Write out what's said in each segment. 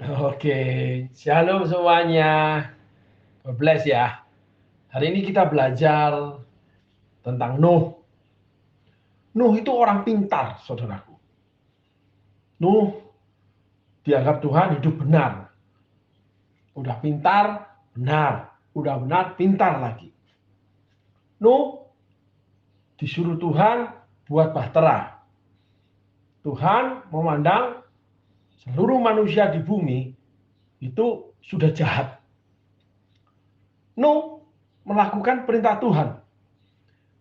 Oke, shalom semuanya. God bless ya. Hari ini kita belajar tentang Nuh. Nuh itu orang pintar, saudaraku. Nuh dianggap Tuhan hidup benar. Udah pintar, benar. Udah benar, pintar lagi. Nuh disuruh Tuhan buat bahtera. Tuhan memandang seluruh manusia di bumi itu sudah jahat. Nuh melakukan perintah Tuhan.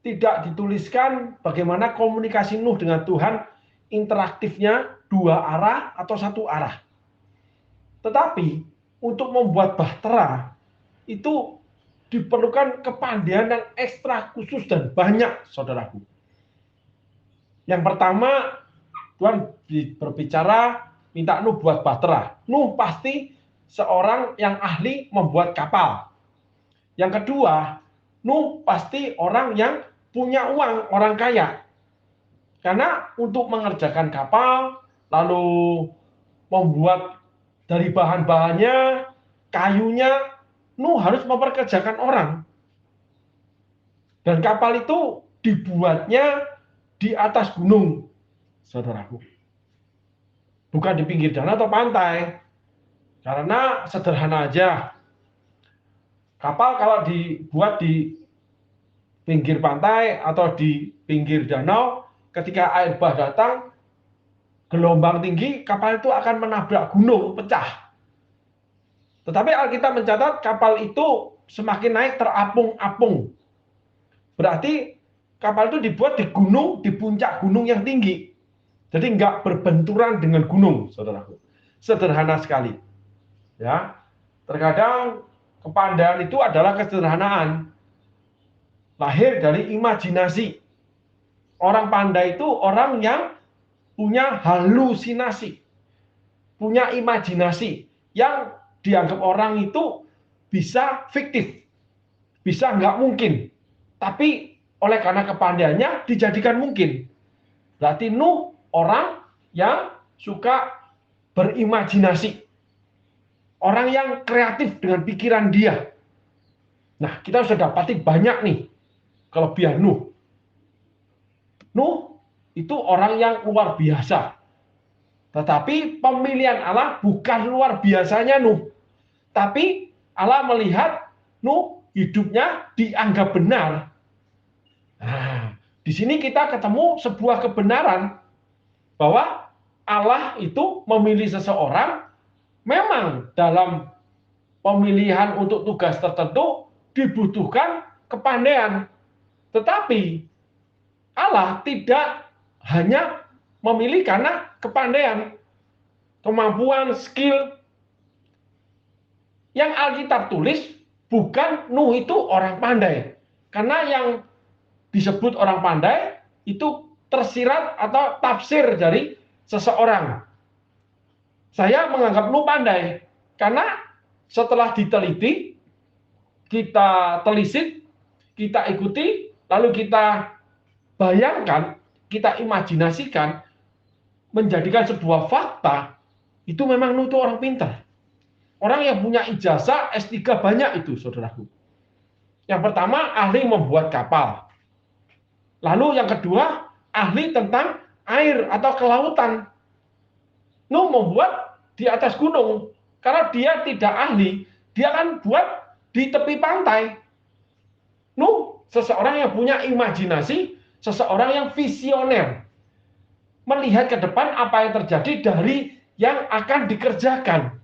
Tidak dituliskan bagaimana komunikasi Nuh dengan Tuhan, interaktifnya dua arah atau satu arah. Tetapi untuk membuat bahtera itu diperlukan kepandaian yang ekstra khusus dan banyak, saudaraku. Yang pertama, Tuhan berbicara minta Nuh buat bahtera. Nuh pasti seorang yang ahli membuat kapal. Yang kedua, Nuh pasti orang yang punya uang, orang kaya. Karena untuk mengerjakan kapal, lalu membuat dari bahan-bahannya, kayunya, Nuh harus memperkerjakan orang. Dan kapal itu dibuatnya di atas gunung, saudaraku. Bukan di pinggir danau atau pantai. Karena sederhana aja. Kapal kalau dibuat di pinggir pantai atau di pinggir danau, ketika air bah datang, gelombang tinggi, kapal itu akan menabrak gunung, pecah. Tetapi Alkitab mencatat kapal itu semakin naik terapung-apung. Berarti kapal itu dibuat di gunung, di puncak gunung yang tinggi. Jadi nggak berbenturan dengan gunung, saudaraku. Sederhana sekali. Ya, terkadang kepandaian itu adalah kesederhanaan. Lahir dari imajinasi. Orang pandai itu orang yang punya halusinasi, punya imajinasi yang dianggap orang itu bisa fiktif, bisa nggak mungkin, tapi oleh karena kepandaiannya dijadikan mungkin. Berarti Nuh orang yang suka berimajinasi, orang yang kreatif dengan pikiran dia. Nah, kita sudah dapati banyak nih kelebihan Nuh. Nuh itu orang yang luar biasa. Tetapi pemilihan Allah bukan luar biasanya Nuh. Tapi Allah melihat Nuh hidupnya dianggap benar. Nah, di sini kita ketemu sebuah kebenaran bahwa Allah itu memilih seseorang memang dalam pemilihan untuk tugas tertentu dibutuhkan kepandaian. Tetapi Allah tidak hanya memilih karena kepandaian, kemampuan, skill. Yang Alkitab tulis bukan Nuh itu orang pandai. Karena yang disebut orang pandai itu tersirat atau tafsir dari seseorang. Saya menganggap Nuh pandai karena setelah diteliti, kita telisik, kita ikuti, lalu kita bayangkan, kita imajinasikan, menjadikan sebuah fakta, itu memang Nuh itu orang pintar. Orang yang punya ijazah S3 banyak itu, saudaraku. Yang pertama, ahli membuat kapal. Lalu yang kedua, ahli tentang air atau kelautan. Nuh membuat di atas gunung. Karena dia tidak ahli, dia akan buat di tepi pantai. Nuh, seseorang yang punya imajinasi, seseorang yang visioner. Melihat ke depan apa yang terjadi dari yang akan dikerjakan.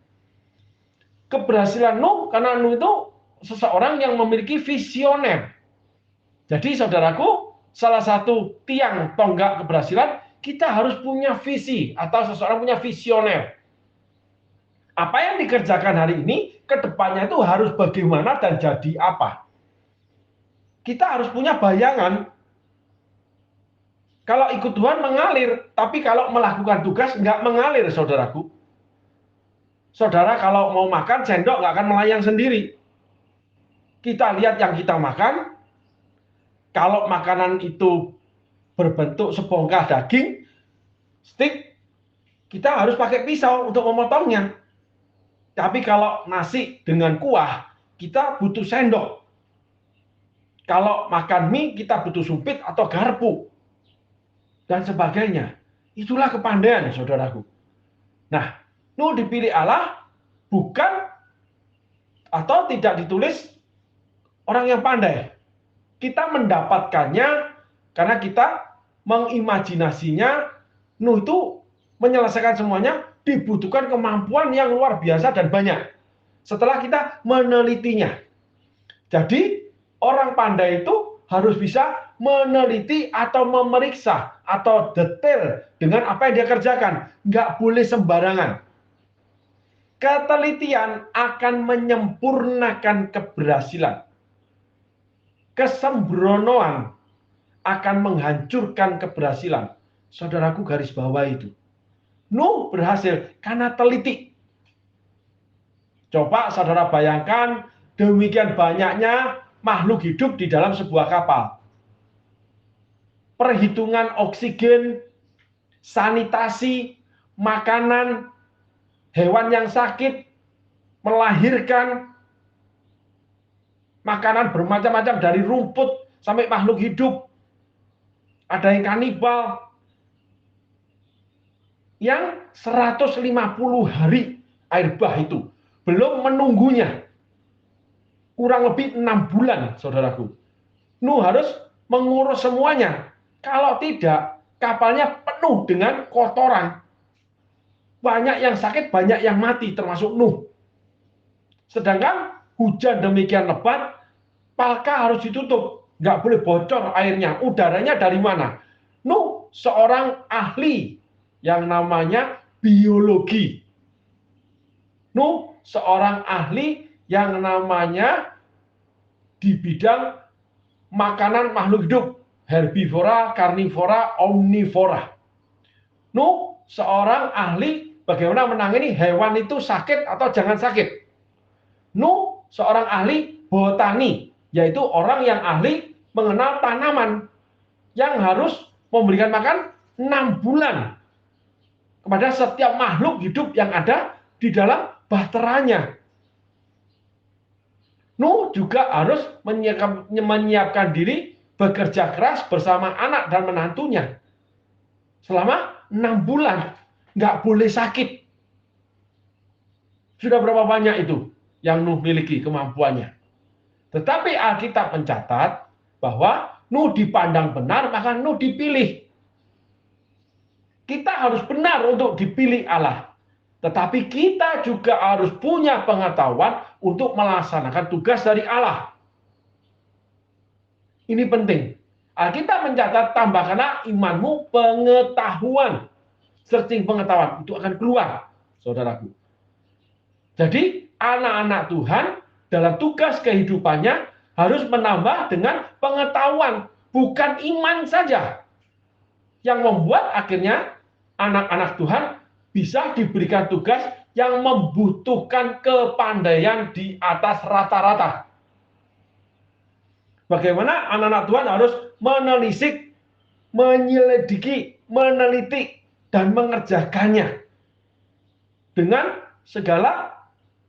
Keberhasilan Nuh, karena Nuh itu seseorang yang memiliki visioner. Jadi saudaraku, salah satu tiang tonggak keberhasilan, kita harus punya visi atau seseorang punya visioner. Apa yang dikerjakan hari ini, ke depannya itu harus bagaimana dan jadi apa. Kita harus punya bayangan. Kalau ikut Tuhan mengalir, tapi kalau melakukan tugas nggak mengalir, saudaraku. Saudara kalau mau makan, sendok nggak akan melayang sendiri. Kita lihat yang kita makan, kalau makanan itu berbentuk sebongkah daging, steak, kita harus pakai pisau untuk memotongnya. Tapi kalau nasi dengan kuah, kita butuh sendok. Kalau makan mie, kita butuh sumpit atau garpu. Dan sebagainya. Itulah kepandaian, saudaraku. Nah, Nuh dipilih Allah bukan atau tidak ditulis orang yang pandai. Kita mendapatkannya karena kita mengimajinasinya. Nuh itu menyelesaikan semuanya dibutuhkan kemampuan yang luar biasa dan banyak. Setelah kita menelitinya. Jadi orang pandai itu harus bisa meneliti atau memeriksa atau detail dengan apa yang dia kerjakan. Nggak boleh sembarangan. Ketelitian akan menyempurnakan keberhasilan. Kesembronoan akan menghancurkan keberhasilan. Saudaraku, garis bawah itu. Nuh berhasil karena teliti. Coba saudara bayangkan demikian banyaknya makhluk hidup di dalam sebuah kapal. Perhitungan oksigen, sanitasi, makanan, hewan yang sakit, melahirkan, makanan bermacam-macam dari rumput sampai makhluk hidup. Ada yang kanibal. Yang 150 hari air bah itu. Belum menunggunya. Kurang lebih 6 bulan, saudaraku. Nuh harus mengurus semuanya. Kalau tidak, kapalnya penuh dengan kotoran. Banyak yang sakit, banyak yang mati, termasuk Nuh. Sedangkan hujan demikian lebat, palka harus ditutup. Nggak boleh bocor airnya. Udaranya dari mana? Nuh seorang ahli yang namanya biologi. Nuh seorang ahli yang namanya di bidang makanan makhluk hidup, herbivora, karnivora, omnivora. Nuh seorang ahli bagaimana menangani hewan itu sakit atau jangan sakit. Nuh seorang ahli botani, yaitu orang yang ahli mengenal tanaman yang harus memberikan makan 6 bulan kepada setiap makhluk hidup yang ada di dalam bahteranya. Nuh juga harus menyiapkan diri bekerja keras bersama anak dan menantunya selama 6 bulan. Nggak boleh sakit. Sudah berapa banyak itu yang Nuh miliki kemampuannya. Tetapi Alkitab mencatat bahwa Nuh dipandang benar, maka Nuh dipilih. Kita harus benar untuk dipilih Allah. Tetapi kita juga harus punya pengetahuan untuk melaksanakan tugas dari Allah. Ini penting. Alkitab mencatat, tambahkanlah imanmu pengetahuan. Searching pengetahuan, itu akan keluar, saudaraku. Jadi, anak-anak Tuhan dalam tugas kehidupannya harus menambah dengan pengetahuan, bukan iman saja. Yang membuat akhirnya anak-anak Tuhan bisa diberikan tugas yang membutuhkan kepandaian di atas rata-rata. Bagaimana anak-anak Tuhan harus menelisik, menyelidiki, meneliti, dan mengerjakannya dengan segala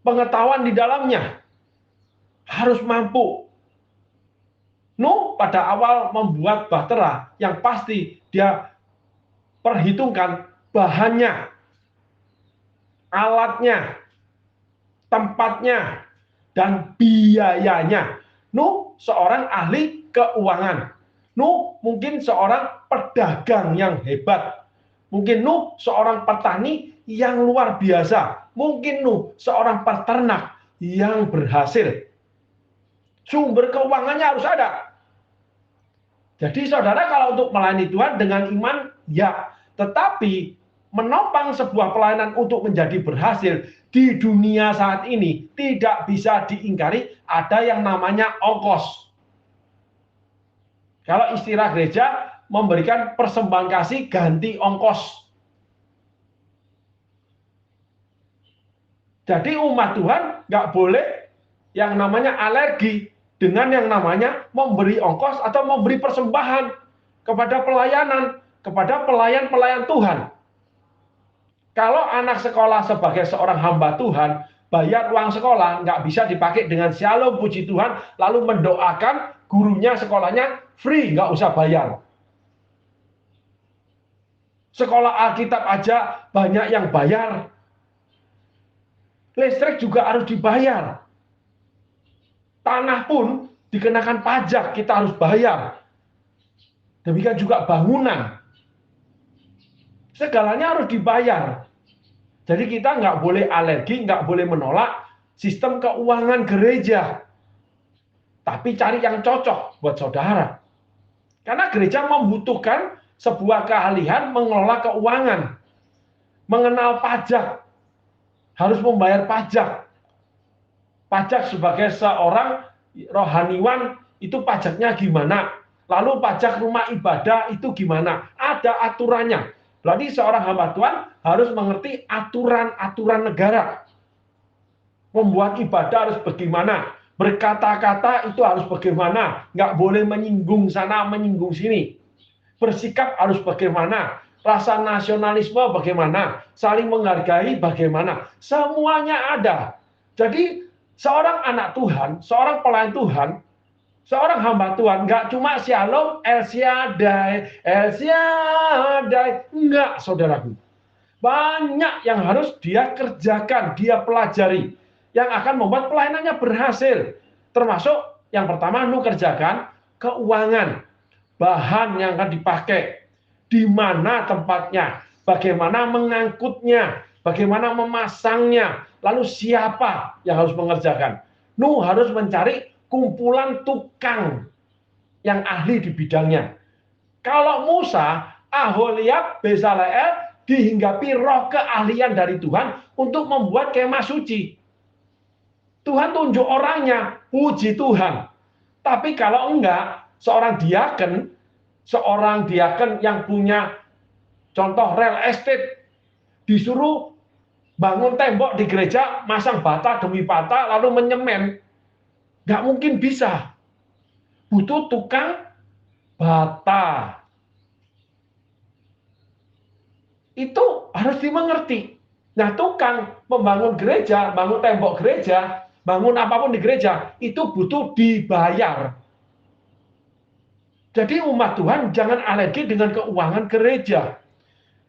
pengetahuan di dalamnya. Harus mampu. Nuh pada awal membuat bahtera yang pasti dia perhitungkan bahannya, alatnya, tempatnya, dan biayanya. Nuh seorang ahli keuangan. Nuh mungkin seorang pedagang yang hebat. Mungkin Nuh seorang petani yang luar biasa. Mungkin Nuh seorang peternak yang berhasil. Sumber keuangannya harus ada. Jadi saudara kalau untuk melayani Tuhan dengan iman, ya. Tetapi menopang sebuah pelayanan untuk menjadi berhasil di dunia saat ini tidak bisa diingkari, ada yang namanya ongkos. Kalau istilah gereja memberikan persembahan kasih ganti ongkos. Jadi umat Tuhan nggak boleh yang namanya alergi dengan yang namanya memberi ongkos atau memberi persembahan kepada pelayanan, kepada pelayan-pelayan Tuhan. Kalau anak sekolah sebagai seorang hamba Tuhan, bayar uang sekolah, nggak bisa dipakai dengan shalom puji Tuhan, lalu mendoakan gurunya sekolahnya free, nggak usah bayar. Sekolah Alkitab aja banyak yang bayar. Listrik juga harus dibayar. Tanah pun dikenakan pajak, kita harus bayar. Demikian juga bangunan. Segalanya harus dibayar. Jadi kita nggak boleh alergi, nggak boleh menolak sistem keuangan gereja. Tapi cari yang cocok buat saudara. Karena gereja membutuhkan sebuah keahlian mengelola keuangan. Mengenal pajak. Harus membayar pajak. Pajak sebagai seorang rohaniwan itu pajaknya gimana? Lalu pajak rumah ibadah itu gimana? Ada aturannya. Berarti seorang hamba Tuhan harus mengerti aturan-aturan negara. Membuat ibadah harus bagaimana? Berkata-kata itu harus bagaimana? Nggak boleh menyinggung sana, menyinggung sini. Bersikap harus bagaimana? Rasa nasionalisme bagaimana? Saling menghargai bagaimana? Semuanya ada. Jadi seorang anak Tuhan, seorang pelayan Tuhan, seorang hamba Tuhan, nggak cuma shalom, El Shaddai, enggak, saudaraku. Banyak yang harus dia kerjakan, dia pelajari, yang akan membuat pelayanannya berhasil. Termasuk yang pertama, lu kerjakan keuangan, bahan yang akan dipakai, di mana tempatnya, bagaimana mengangkutnya, bagaimana memasangnya, lalu siapa yang harus mengerjakan. Nu harus mencari kumpulan tukang yang ahli di bidangnya. Kalau Musa, Aholiab, Bezaleel dihinggapi roh keahlian dari Tuhan untuk membuat kemah suci. Tuhan tunjuk orangnya, puji Tuhan. Tapi kalau enggak, seorang diaken yang punya contoh real estate, disuruh bangun tembok di gereja, masang bata demi bata, lalu menyemen. Nggak mungkin bisa. Butuh tukang bata. Itu harus dimengerti. Nah, tukang membangun gereja, bangun tembok gereja, bangun apapun di gereja, itu butuh dibayar. Jadi umat Tuhan jangan alergi dengan keuangan gereja.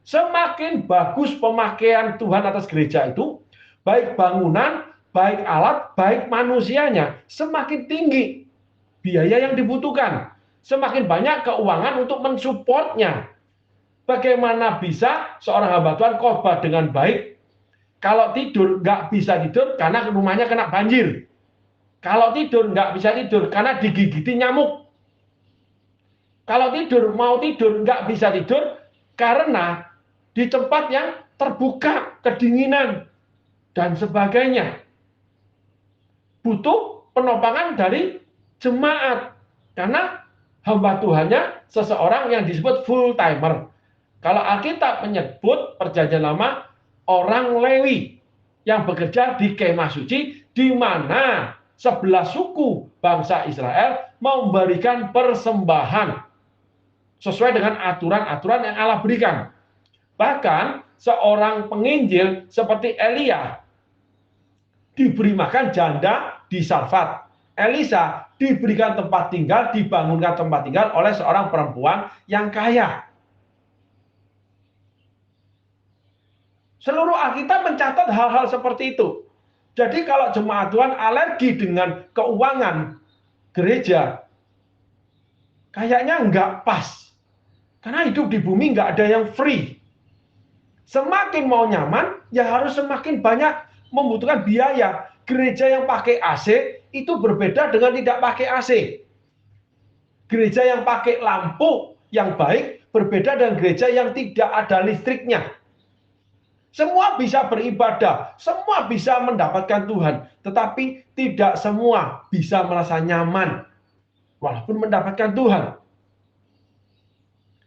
Semakin bagus pemakaian Tuhan atas gereja itu, baik bangunan, baik alat, baik manusianya, semakin tinggi biaya yang dibutuhkan. Semakin banyak keuangan untuk mensupportnya. Bagaimana bisa seorang hamba Tuhan khotbah dengan baik, kalau tidur nggak bisa tidur karena rumahnya kena banjir. Kalau tidur nggak bisa tidur karena digigiti nyamuk. Kalau mau tidur nggak bisa tidur karena di tempat yang terbuka, kedinginan, dan sebagainya. Butuh penopangan dari jemaat. Karena hamba Tuhannya seseorang yang disebut full timer. Kalau Alkitab menyebut perjanjian lama orang Lewi yang bekerja di kemah suci, di mana 11 suku bangsa Israel memberikan persembahan sesuai dengan aturan-aturan yang Allah berikan. Bahkan seorang penginjil seperti Elia diberi makan janda di Sarfat. Elisa diberikan tempat tinggal, dibangunkan tempat tinggal oleh seorang perempuan yang kaya. Seluruh Alkitab mencatat hal-hal seperti itu. Jadi kalau jemaat Tuhan alergi dengan keuangan gereja, kayaknya nggak pas. Karena hidup di bumi nggak ada yang free. Semakin mau nyaman, ya harus semakin banyak membutuhkan biaya. Gereja yang pakai AC itu berbeda dengan tidak pakai AC. Gereja yang pakai lampu yang baik berbeda dengan gereja yang tidak ada listriknya. Semua bisa beribadah, semua bisa mendapatkan Tuhan, tetapi tidak semua bisa merasa nyaman walaupun mendapatkan Tuhan.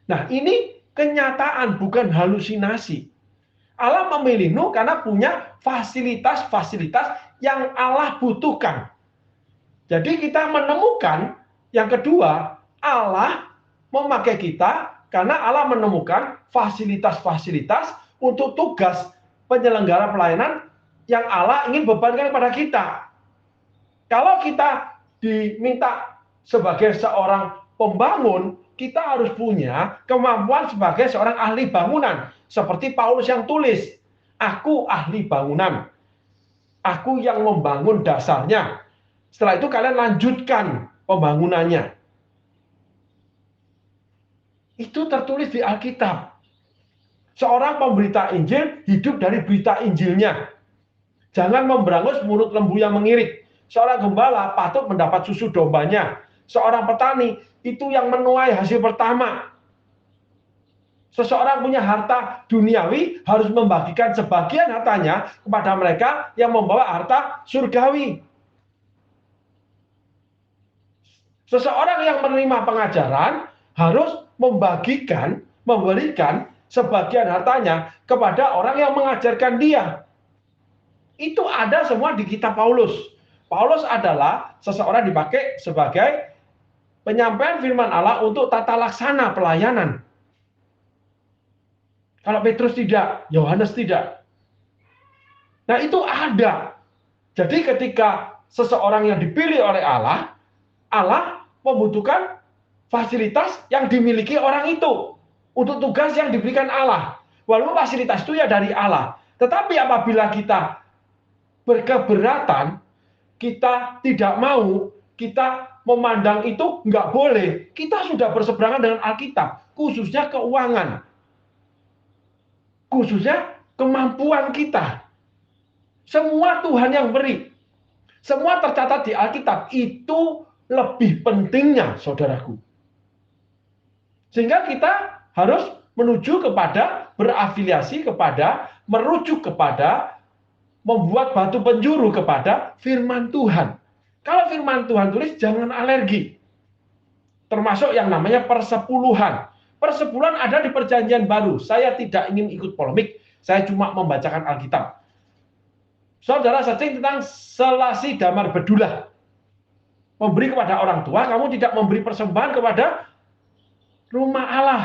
Nah, ini kenyataan, bukan halusinasi. Allah memilih Nuh karena punya fasilitas-fasilitas yang Allah butuhkan. Jadi kita menemukan yang kedua, Allah memakai kita karena Allah menemukan fasilitas-fasilitas untuk tugas penyelenggara pelayanan yang Allah ingin bebankan kepada kita. Kalau kita diminta sebagai seorang pembangun, kita harus punya kemampuan sebagai seorang ahli bangunan. Seperti Paulus yang tulis, aku ahli bangunan. Aku yang membangun dasarnya. Setelah itu kalian lanjutkan pembangunannya. Itu tertulis di Alkitab. Seorang pemberita Injil hidup dari berita Injilnya. Jangan memberangus mulut lembu yang mengirit. Seorang gembala patut mendapat susu dombanya. Seorang petani itu yang menuai hasil pertama. Seseorang punya harta duniawi harus membagikan sebagian hartanya kepada mereka yang membawa harta surgawi. Seseorang yang menerima pengajaran harus memberikan sebagian hartanya kepada orang yang mengajarkan dia. Itu ada semua di kitab Paulus. Paulus adalah seseorang dipakai sebagai penyampaian firman Allah untuk tata laksana pelayanan. Kalau Petrus tidak, Yohanes tidak. Nah, itu ada. Jadi ketika seseorang yang dipilih oleh Allah, Allah membutuhkan fasilitas yang dimiliki orang itu untuk tugas yang diberikan Allah. Walaupun fasilitas itu ya dari Allah. Tetapi apabila kita berkeberatan, kita tidak mau, kita memandang itu nggak boleh, kita sudah berseberangan dengan Alkitab, khususnya keuangan, khususnya kemampuan kita. Semua Tuhan yang beri, semua tercatat di Alkitab. Itu lebih pentingnya, saudaraku. Sehingga kita harus menuju kepada, berafiliasi kepada, merujuk kepada, membuat batu penjuru kepada firman Tuhan. Kalau firman Tuhan tulis, jangan alergi. Termasuk yang namanya persepuluhan. Persepuluhan ada di Perjanjian Baru. Saya tidak ingin ikut polemik, saya cuma membacakan Alkitab. Saudara searching tentang selasi damar bedulah. Memberi kepada orang tua, kamu tidak memberi persembahan kepada rumah Allah.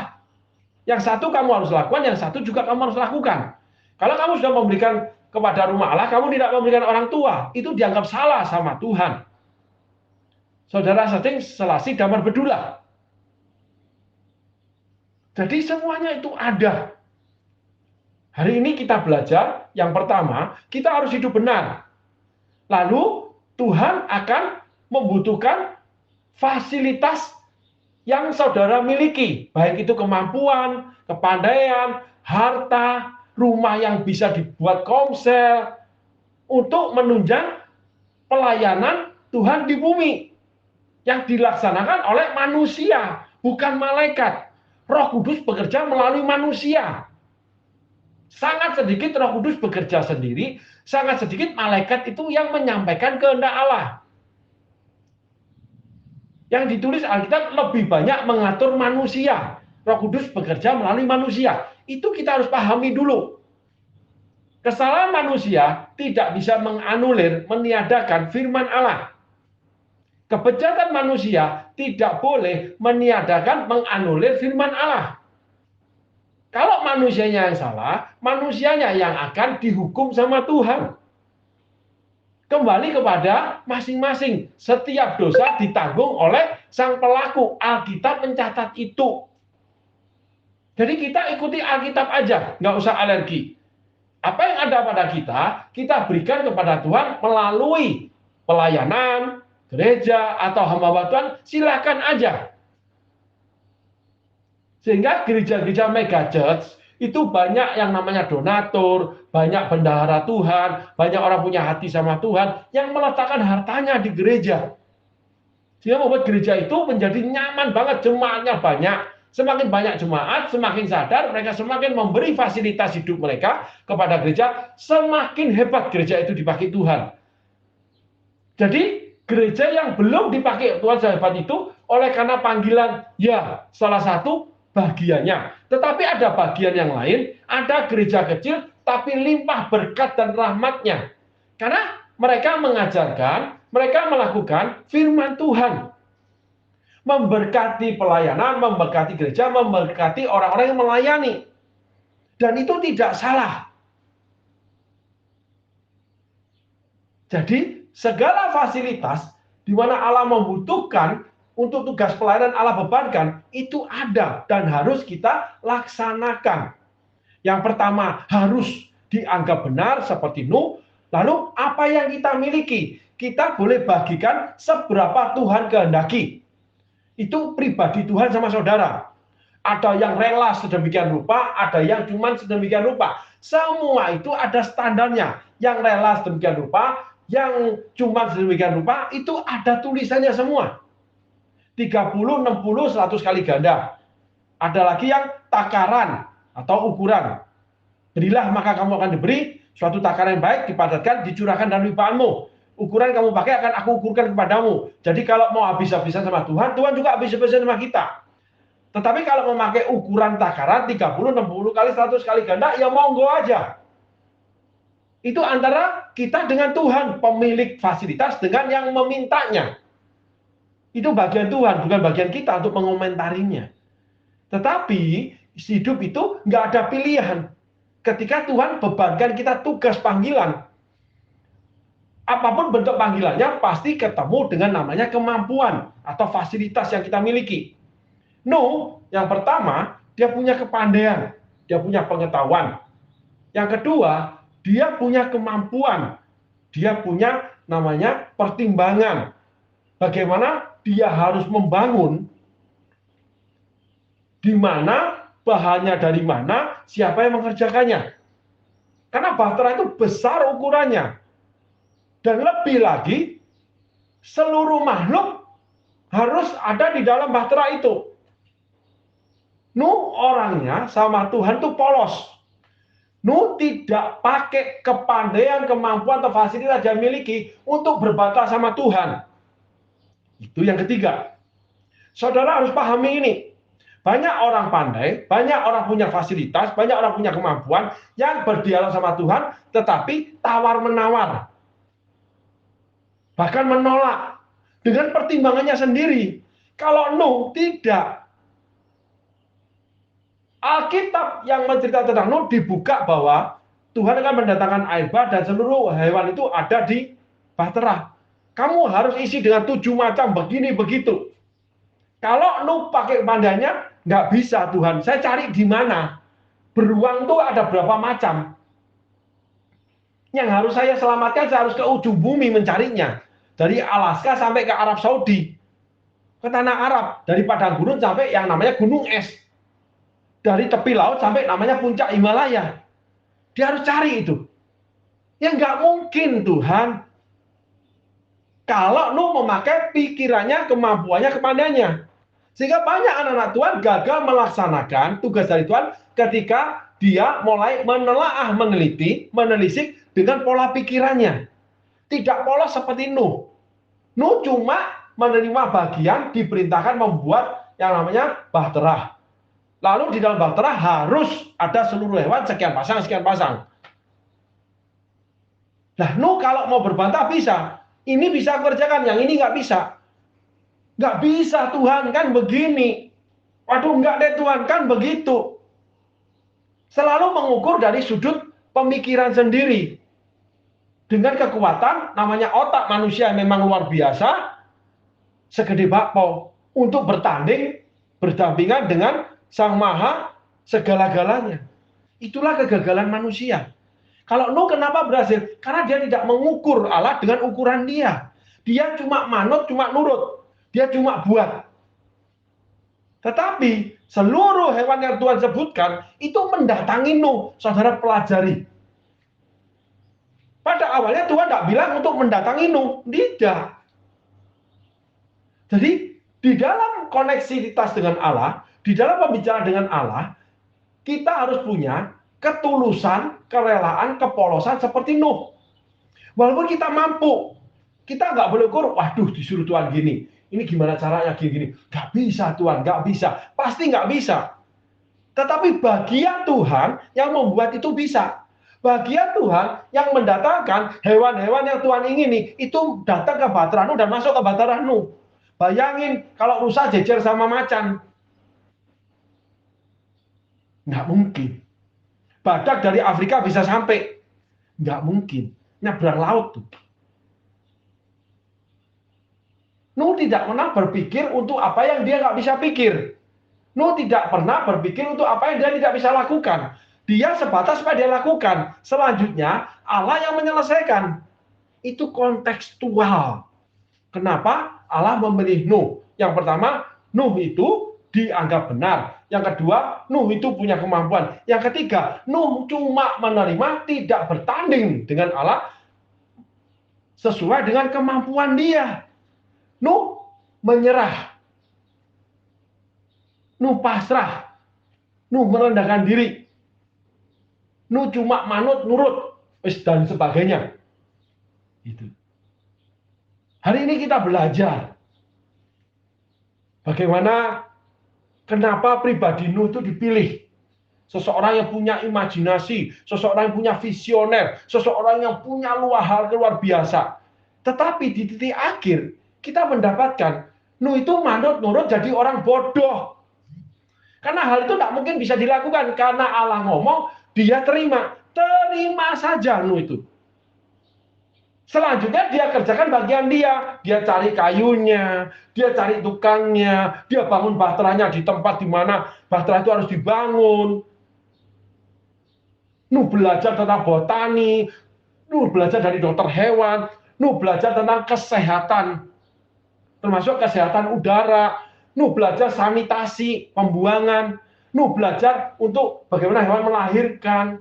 Yang satu kamu harus lakukan, yang satu juga kamu harus lakukan. Kalau kamu sudah memberikan kepada rumah Allah, kamu tidak memberikan orang tua, itu dianggap salah sama Tuhan. Saudara searching selasi damar bedulah. Jadi semuanya itu ada. Hari ini kita belajar, yang pertama, kita harus hidup benar. Lalu Tuhan akan membutuhkan fasilitas yang saudara miliki, baik itu kemampuan, kepandaian, harta, rumah yang bisa dibuat komsel, untuk menunjang pelayanan Tuhan di bumi, yang dilaksanakan oleh manusia, bukan malaikat. Roh Kudus bekerja melalui manusia. Sangat sedikit Roh Kudus bekerja sendiri, sangat sedikit malaikat itu yang menyampaikan kehendak Allah. Yang ditulis Alkitab lebih banyak mengatur manusia. Roh Kudus bekerja melalui manusia. Itu kita harus pahami dulu. Kesalahan manusia tidak bisa menganulir, meniadakan firman Allah. Kebejatan manusia tidak boleh meniadakan, menganulir firman Allah. Kalau manusianya yang salah, manusianya yang akan dihukum sama Tuhan. Kembali kepada masing-masing. Setiap dosa ditanggung oleh sang pelaku. Alkitab mencatat itu. Jadi kita ikuti Alkitab aja, nggak usah alergi. Apa yang ada pada kita berikan kepada Tuhan melalui pelayanan, gereja, atau hamba Tuhan, silakan aja. Sehingga gereja-gereja mega church itu banyak yang namanya donatur, banyak bendahara Tuhan, banyak orang punya hati sama Tuhan yang meletakkan hartanya di gereja. Sehingga membuat gereja itu menjadi nyaman banget, jemaatnya banyak. Semakin banyak jemaat, semakin sadar, mereka semakin memberi fasilitas hidup mereka kepada gereja, semakin hebat gereja itu dipakai Tuhan. Jadi gereja yang belum dipakai Tuhan sehebat itu, oleh karena panggilan, ya salah satu bagiannya. Tetapi ada bagian yang lain, ada gereja kecil, tapi limpah berkat dan rahmatnya. Karena mereka mengajarkan, mereka melakukan firman Tuhan. Memberkati pelayanan, memberkati gereja, memberkati orang-orang yang melayani. Dan itu tidak salah. Jadi segala fasilitas di mana Allah membutuhkan untuk tugas pelayanan Allah bebankan, itu ada dan harus kita laksanakan. Yang pertama, harus dianggap benar seperti Nuh. Lalu apa yang kita miliki? Kita boleh bagikan seberapa Tuhan kehendaki. Itu pribadi Tuhan sama saudara. Ada yang rela sedemikian rupa, ada yang cuma sedemikian rupa. Semua itu ada standarnya. Yang rela sedemikian rupa, yang cuma sedemikian rupa, itu ada tulisannya semua. 30, 60, 100 kali ganda. Ada lagi yang takaran atau ukuran. Berilah maka kamu akan diberi, suatu takaran yang baik dipadatkan, dicurahkan dalam limpahanmu. Ukuran kamu pakai akan aku ukurkan kepadamu. Jadi kalau mau habis-habisan sama Tuhan, Tuhan juga habis-habisan sama kita. Tetapi kalau memakai ukuran takaran 30, 60 kali, 100 kali ganda, ya monggo aja. Itu antara kita dengan Tuhan, pemilik fasilitas dengan yang memintanya. Itu bagian Tuhan, bukan bagian kita untuk mengomentarinya. Tetapi hidup itu nggak ada pilihan. Ketika Tuhan bebankan kita tugas panggilan, apapun bentuk panggilannya pasti ketemu dengan namanya kemampuan atau fasilitas yang kita miliki. Nuh, yang pertama, dia punya kepandaian, dia punya pengetahuan. Yang kedua, dia punya kemampuan, dia punya namanya pertimbangan. Bagaimana dia harus membangun, di mana bahannya dari mana, siapa yang mengerjakannya. Karena bahtera itu besar ukurannya. Dan lebih lagi, seluruh makhluk harus ada di dalam bahtera itu. Nuh orangnya sama Tuhan itu polos. Nuh tidak pakai kepandaian, kemampuan, atau fasilitas yang miliki untuk berbantah sama Tuhan. Itu yang ketiga. Saudara harus pahami ini. Banyak orang pandai, banyak orang punya fasilitas, banyak orang punya kemampuan yang berdialog sama Tuhan, tetapi tawar-menawar. Bahkan menolak dengan pertimbangannya sendiri. Kalau Nuh tidak. Alkitab yang menceritakan tentang Nuh dibuka bahwa Tuhan akan mendatangkan air bah dan seluruh hewan itu ada di bahtera. Kamu harus isi dengan 7 macam begini begitu. Kalau Nuh pakai pandanya, nggak bisa Tuhan. Saya cari di mana. Beruang tuh ada berapa macam. Yang harus saya selamatkan, saya harus ke ujung bumi mencarinya. Dari Alaska sampai ke Arab Saudi. Ke tanah Arab. Dari padang gurun sampai yang namanya gunung es. Dari tepi laut sampai namanya puncak Himalaya. Dia harus cari itu. Ya nggak mungkin Tuhan. Kalau Nuh memakai pikirannya, kemampuannya, kepandaiannya. Sehingga banyak anak-anak Tuhan gagal melaksanakan tugas dari Tuhan ketika dia mulai menelaah, meneliti, menelisik dengan pola pikirannya. Tidak polos seperti Nuh. Nuh cuma menerima bagian diperintahkan membuat yang namanya bahtera. Lalu di dalam bahtera harus ada seluruh hewan sekian pasang, sekian pasang. Nah, Nuh kalau mau berbantah bisa. Ini bisa kerjakan, yang ini nggak bisa. Nggak bisa Tuhan, kan begini. Waduh, nggak deh Tuhan, kan begitu. Selalu mengukur dari sudut pemikiran sendiri. Dengan kekuatan, namanya otak manusia yang memang luar biasa, segede bakpao, untuk bertanding, berdampingan dengan Sang Maha segala-galanya. Itulah kegagalan manusia. Kalau Nuh kenapa berhasil? Karena dia tidak mengukur Allah dengan ukuran dia. Dia cuma manut, cuma nurut. Dia cuma buat. Tetapi seluruh hewan yang Tuhan sebutkan itu mendatangi Nuh. Saudara pelajari. Pada awalnya Tuhan tidak bilang untuk mendatangi Nuh. Tidak. Jadi di dalam koneksitas dengan Allah, di dalam pembicaraan dengan Allah, kita harus punya ketulusan, kerelaan, kepolosan seperti Nuh. Walaupun kita mampu, kita nggak boleh ukur, waduh disuruh Tuhan gini, ini gimana caranya gini-gini. Nggak bisa Tuhan, nggak bisa. Pasti nggak bisa. Tetapi bagian Tuhan yang membuat itu bisa. Bagian Tuhan yang mendatangkan hewan-hewan yang Tuhan ingini, itu datang ke bahtera Nuh dan masuk ke bahtera Nuh. Bayangin kalau rusa jejer sama macan. Nggak mungkin. Badak dari Afrika bisa sampai. Nggak mungkin. Nyebrang laut tuh. Nuh tidak pernah berpikir untuk apa yang dia nggak bisa pikir. Nuh tidak pernah berpikir untuk apa yang dia tidak bisa lakukan. Dia sebatas apa dia lakukan. Selanjutnya, Allah yang menyelesaikan. Itu kontekstual. Kenapa Allah memilih Nuh? Yang pertama, Nuh itu dianggap benar. Yang kedua, Nuh itu punya kemampuan. Yang ketiga, Nuh cuma menerima, tidak bertanding dengan Allah sesuai dengan kemampuan dia. Nuh menyerah. Nuh pasrah. Nuh merendahkan diri. Nuh cuma manut, nurut, dan sebagainya. Itu. Hari ini kita belajar bagaimana, kenapa pribadi Nuh itu dipilih. Seseorang yang punya imajinasi, seseorang yang punya visioner, seseorang yang punya hal luar biasa. Tetapi di titik akhir, kita mendapatkan Nuh itu manut nurut jadi orang bodoh. Karena hal itu tidak mungkin bisa dilakukan. Karena Allah ngomong, dia terima. Terima saja Nuh itu. Selanjutnya dia kerjakan bagian dia. Dia cari kayunya, dia cari tukangnya, dia bangun bahteranya di tempat di mana bahtera itu harus dibangun. Nuh belajar tentang botani, Nuh belajar dari dokter hewan, Nuh belajar tentang kesehatan, termasuk kesehatan udara, Nuh belajar sanitasi, pembuangan, Nuh belajar untuk bagaimana hewan melahirkan,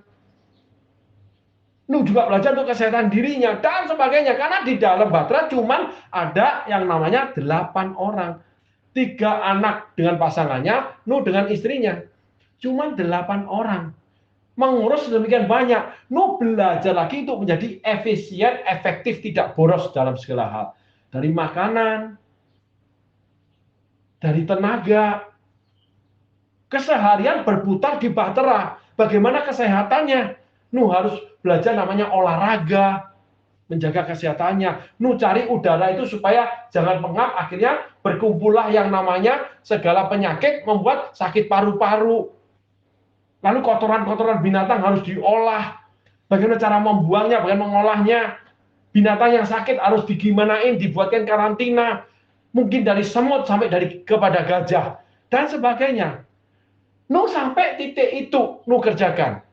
Nuh juga belajar untuk kesehatan dirinya, dan sebagainya. Karena di dalam bahtera cuman ada yang namanya 8 orang. 3 anak dengan pasangannya, Nuh dengan istrinya. Cuman 8 orang. Mengurus sedemikian banyak. Nuh belajar lagi untuk menjadi efisien, efektif, tidak boros dalam segala hal. Dari makanan, dari tenaga, keseharian berputar di bahtera. Bagaimana kesehatannya? Nuh harus belajar namanya olahraga, menjaga kesehatannya. Nuh cari udara itu supaya jangan pengap, akhirnya berkumpullah yang namanya segala penyakit membuat sakit paru-paru. Lalu kotoran-kotoran binatang harus diolah. Bagaimana cara membuangnya, bagaimana mengolahnya. Binatang yang sakit harus digimanain, dibuatkan karantina. Mungkin dari semut sampai kepada gajah. Dan sebagainya. Nuh sampai titik itu, Nuh kerjakan.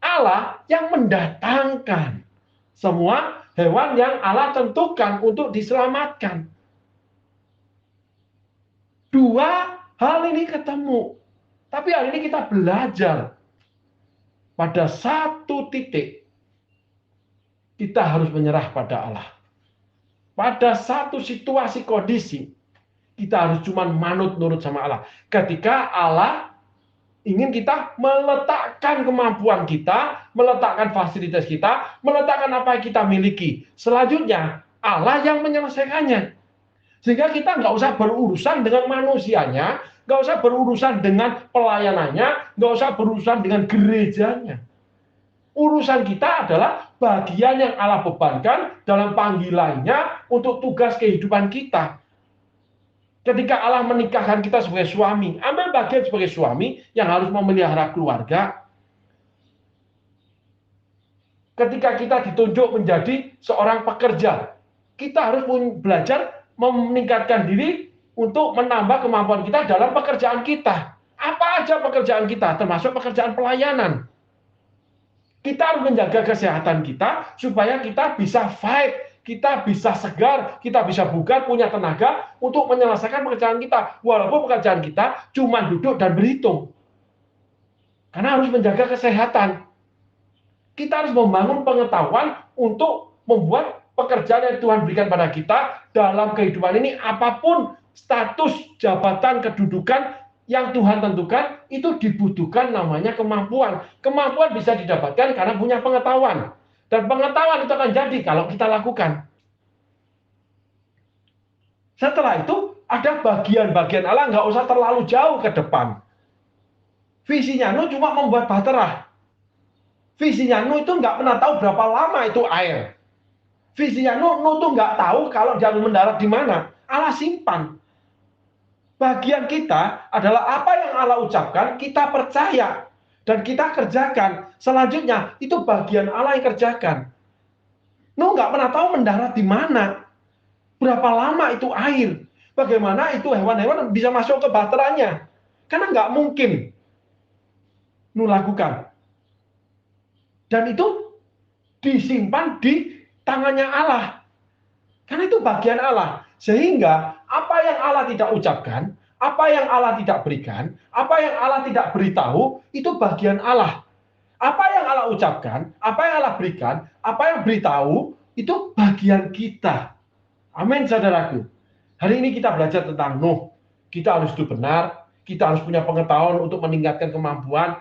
Allah yang mendatangkan semua hewan yang Allah tentukan untuk diselamatkan. 2 hal ini ketemu. Tapi hari ini kita belajar pada satu titik kita harus menyerah pada Allah. Pada satu situasi kondisi kita harus cuma manut nurut sama Allah. Ketika Allah ingin kita meletakkan kemampuan kita, meletakkan fasilitas kita, meletakkan apa yang kita miliki. Selanjutnya Allah yang menyelesaikannya. Sehingga kita nggak usah berurusan dengan manusianya, nggak usah berurusan dengan pelayanannya, nggak usah berurusan dengan gerejanya. Urusan kita adalah bagian yang Allah bebankan dalam panggilannya untuk tugas kehidupan kita. Ketika Allah menikahkan kita sebagai suami, ambil bagian sebagai suami yang harus memelihara keluarga. Ketika kita ditunjuk menjadi seorang pekerja, kita harus belajar meningkatkan diri untuk menambah kemampuan kita dalam pekerjaan kita. Apa aja pekerjaan kita, termasuk pekerjaan pelayanan. Kita harus menjaga kesehatan kita supaya kita bisa fight, kita bisa segar, kita bisa bugar, punya tenaga untuk menyelesaikan pekerjaan kita. Walaupun pekerjaan kita cuma duduk dan berhitung. Karena harus menjaga kesehatan. Kita harus membangun pengetahuan untuk membuat pekerjaan yang Tuhan berikan pada kita dalam kehidupan ini, apapun status, jabatan, kedudukan yang Tuhan tentukan, itu dibutuhkan namanya kemampuan. Kemampuan bisa didapatkan karena punya pengetahuan. Dan pengetahuan itu akan jadi kalau kita lakukan. Setelah itu, ada bagian-bagian Allah, nggak usah terlalu jauh ke depan. Visinya Nuh cuma membuat bahtera. Visinya Nuh itu nggak pernah tahu berapa lama itu air. Visinya Nuh tuh nggak tahu kalau dia mendarat di mana. Allah simpan. Bagian kita adalah apa yang Allah ucapkan, kita percaya. Dan kita kerjakan. Selanjutnya, itu bagian Allah yang kerjakan. Nuh nggak pernah tahu mendarat di mana. Berapa lama itu air? Bagaimana itu hewan-hewan bisa masuk ke bahteranya? Karena nggak mungkin lakukan. Dan itu disimpan di tangannya Allah. Karena itu bagian Allah. Sehingga apa yang Allah tidak ucapkan, apa yang Allah tidak berikan, apa yang Allah tidak beritahu, itu bagian Allah. Apa yang Allah ucapkan, apa yang Allah berikan, apa yang beritahu, itu bagian kita. Amin, saudaraku. Hari ini kita belajar tentang Nuh. Kita harus hidup benar, kita harus punya pengetahuan untuk meningkatkan kemampuan.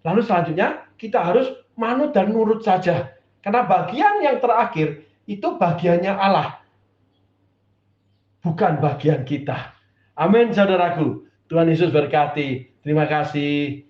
Lalu selanjutnya, kita harus manut dan nurut saja. Karena bagian yang terakhir, itu bagiannya Allah. Bukan bagian kita. Amin, saudaraku. Tuhan Yesus berkati. Terima kasih.